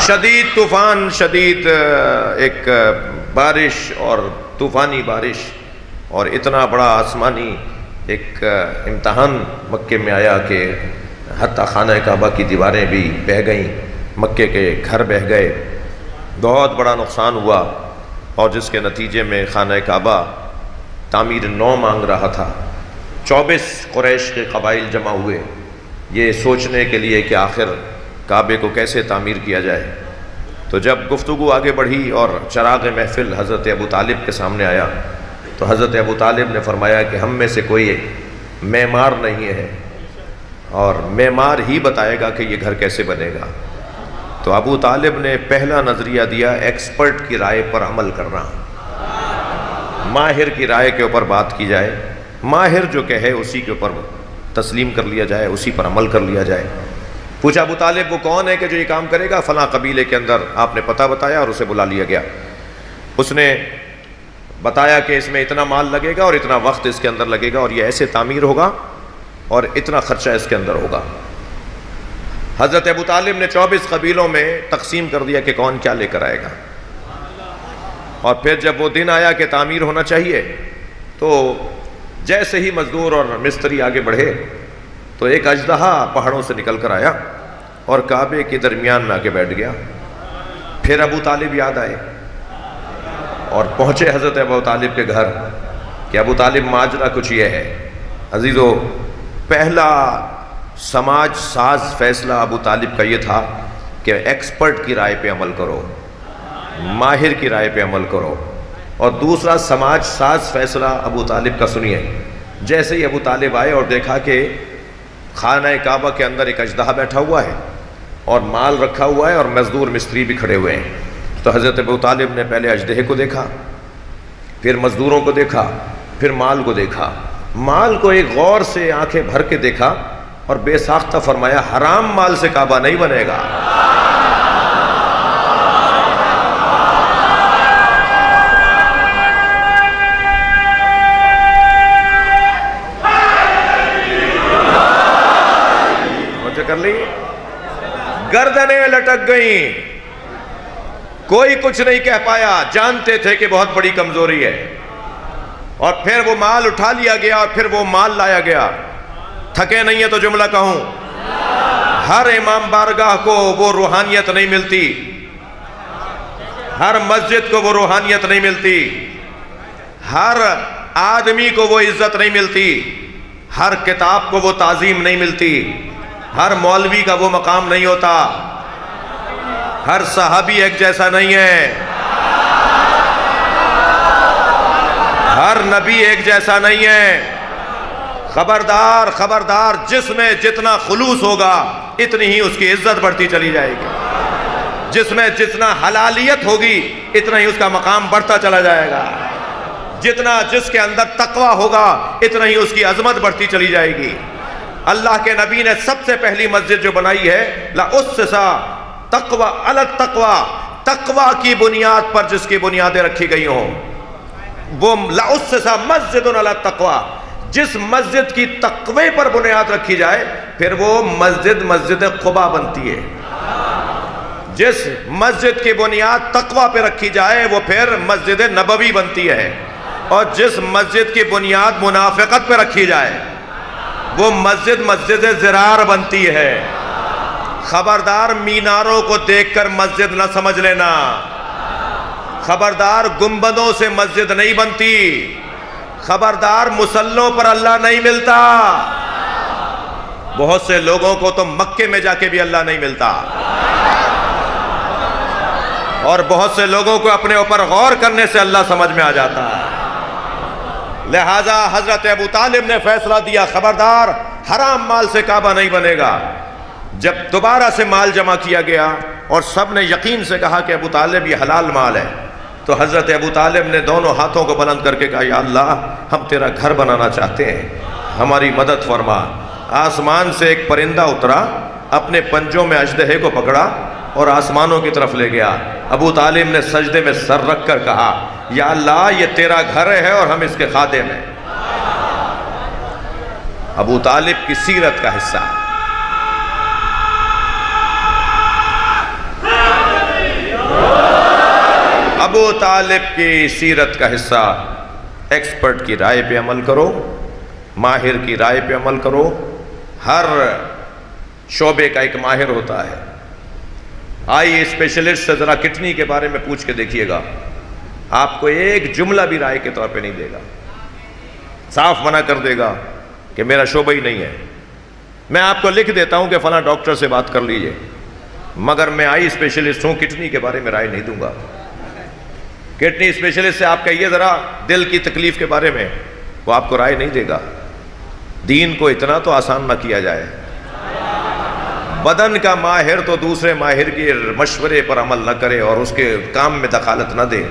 شدید طوفان، شدید ایک بارش اور طوفانی بارش اور اتنا بڑا آسمانی ایک امتحان مکے میں آیا کہ حتیٰ خانہ کعبہ کی دیواریں بھی بہہ گئیں، مکے کے گھر بہہ گئے، بہت بڑا نقصان ہوا، اور جس کے نتیجے میں خانہ کعبہ تعمیر نو مانگ رہا تھا۔ 24 قریش کے قبائل جمع ہوئے یہ سوچنے کے لیے کہ آخر کعبے کو کیسے تعمیر کیا جائے۔ تو جب گفتگو آگے بڑھی اور چراغ محفل حضرت ابو طالب کے سامنے آیا تو حضرت ابو طالب نے فرمایا کہ ہم میں سے کوئی معمار نہیں ہے اور معمار ہی بتائے گا کہ یہ گھر کیسے بنے گا۔ تو ابو طالب نے پہلا نظریہ دیا ایکسپرٹ کی رائے پر عمل کرنا، ماہر کی رائے کے اوپر بات کی جائے، ماہر جو کہے اسی کے اوپر تسلیم کر لیا جائے، اسی پر عمل کر لیا جائے۔ پوچھا ابو طالب وہ کون ہے کہ جو یہ کام کرے گا؟ فلاں قبیلے کے اندر آپ نے پتہ بتایا اور اسے بلا لیا گیا۔ اس نے بتایا کہ اس میں اتنا مال لگے گا اور اتنا وقت اس کے اندر لگے گا اور یہ ایسے تعمیر ہوگا اور اتنا خرچہ اس کے اندر ہوگا۔ حضرت ابو طالب نے 24 قبیلوں میں تقسیم کر دیا کہ کون کیا لے کر آئے گا، اور پھر جب وہ دن آیا کہ تعمیر ہونا چاہیے تو جیسے ہی مزدور اور مستری آگے بڑھے تو ایک اژدہا پہاڑوں سے نکل کر آیا اور کعبے کے درمیان میں آ کے بیٹھ گیا۔ پھر ابو طالب یاد آئے اور پہنچے حضرت ابو طالب کے گھر کہ ابو طالب ماجرا کچھ یہ ہے۔ عزیزو، پہلا سماج ساز فیصلہ ابو طالب کا یہ تھا کہ ایکسپرٹ کی رائے پہ عمل کرو، ماہر کی رائے پہ عمل کرو، اور دوسرا سماج ساز فیصلہ ابو طالب کا سنیے۔ جیسے ہی ابو طالب آئے اور دیکھا کہ خانہ کعبہ کے اندر ایک اژدہا بیٹھا ہوا ہے اور مال رکھا ہوا ہے اور مزدور مستری بھی کھڑے ہوئے ہیں، تو حضرت ابو طالب نے پہلے اژدہے کو دیکھا، پھر مزدوروں کو دیکھا، پھر مال کو دیکھا۔ مال کو ایک غور سے آنکھیں بھر کے دیکھا اور بے ساختہ فرمایا حرام مال سے کعبہ نہیں بنے گا۔ کر لی، گردنیں لٹک گئیں، کوئی کچھ نہیں کہہ پایا، جانتے تھے کہ بہت بڑی کمزوری ہے۔ اور پھر وہ مال اٹھا لیا گیا اور پھر وہ مال لایا گیا۔ تھکے نہیں ہے تو جملہ کہوں، ہر امام بارگاہ کو وہ روحانیت نہیں ملتی، ہر مسجد کو وہ روحانیت نہیں ملتی، ہر آدمی کو وہ عزت نہیں ملتی، ہر کتاب کو وہ تعظیم نہیں ملتی، ہر مولوی کا وہ مقام نہیں ہوتا، ہر صحابی ایک جیسا نہیں ہے، ہر نبی ایک جیسا نہیں ہے۔ خبردار خبردار، جس میں جتنا خلوص ہوگا اتنی ہی اس کی عزت بڑھتی چلی جائے گی، جس میں جتنا حلالیت ہوگی اتنا ہی اس کا مقام بڑھتا چلا جائے گا، جس کے اندر تقوی ہوگا اتنا ہی اس کی عظمت بڑھتی چلی جائے گی۔ اللہ کے نبی نے سب سے پہلی مسجد جو بنائی ہے لَأُسِّسَ تقوی علی التقوی، تقوی کی بنیاد پر جس کی بنیادیں رکھی گئی ہوں، وہ لَأُسِّسَ مَسْجِدٌ علی التقوی، جس مسجد کی تقوی پر بنیاد رکھی جائے پھر وہ مسجد قباء بنتی ہے۔ جس مسجد کی بنیاد تقوی پہ رکھی جائے وہ پھر مسجد نبوی بنتی ہے، اور جس مسجد کی بنیاد منافقت پہ رکھی جائے وہ مسجد زرار بنتی ہے۔ خبردار، میناروں کو دیکھ کر مسجد نہ سمجھ لینا، خبردار، گنبدوں سے مسجد نہیں بنتی، خبردار، مسلوں پر اللہ نہیں ملتا۔ بہت سے لوگوں کو تو مکے میں جا کے بھی اللہ نہیں ملتا، اور بہت سے لوگوں کو اپنے اوپر غور کرنے سے اللہ سمجھ میں آ جاتا ہے۔ لہٰذا حضرت ابو طالب نے فیصلہ دیا، خبردار، حرام مال سے کعبہ نہیں بنے گا۔ جب دوبارہ سے مال جمع کیا گیا اور سب نے یقین سے کہا کہ ابو طالب یہ حلال مال ہے، تو حضرت ابو طالب نے دونوں ہاتھوں کو بلند کر کے کہا یا اللہ، ہم تیرا گھر بنانا چاہتے ہیں، ہماری مدد فرما۔ آسمان سے ایک پرندہ اترا، اپنے پنجوں میں اژدہے کو پکڑا اور آسمانوں کی طرف لے گیا۔ ابو طالب نے سجدے میں سر رکھ کر کہا یا اللہ، یہ تیرا گھر ہے اور ہم اس کے خادم ہیں۔ ابو طالب کی سیرت کا حصہ ہے۔ ابو طالب کی سیرت کا حصہ، ایکسپرٹ کی رائے پہ عمل کرو، ماہر کی رائے پہ عمل کرو۔ ہر شعبے کا ایک ماہر ہوتا ہے۔ آئی اسپیشلسٹ سے ذرا کڈنی کے بارے میں پوچھ کے دیکھیے گا، آپ کو ایک جملہ بھی رائے کے طور پہ نہیں دے گا، صاف منع کر دے گا کہ میرا شعبہ ہی نہیں ہے۔ میں آپ کو لکھ دیتا ہوں کہ فلاں ڈاکٹر سے بات کر لیجئے، مگر میں آئی اسپیشلسٹ ہوں، کڈنی کے بارے میں رائے نہیں دوں گا۔ کڈنی اسپیشلسٹ سے آپ کہیے ذرا دل کی تکلیف کے بارے میں، وہ آپ کو رائے نہیں دے گا۔ دین کو اتنا تو آسان نہ کیا جائے۔ بدن کا ماہر تو دوسرے ماہر کے مشورے پر عمل نہ کرے اور اس کے کام میں دخالت نہ دے۔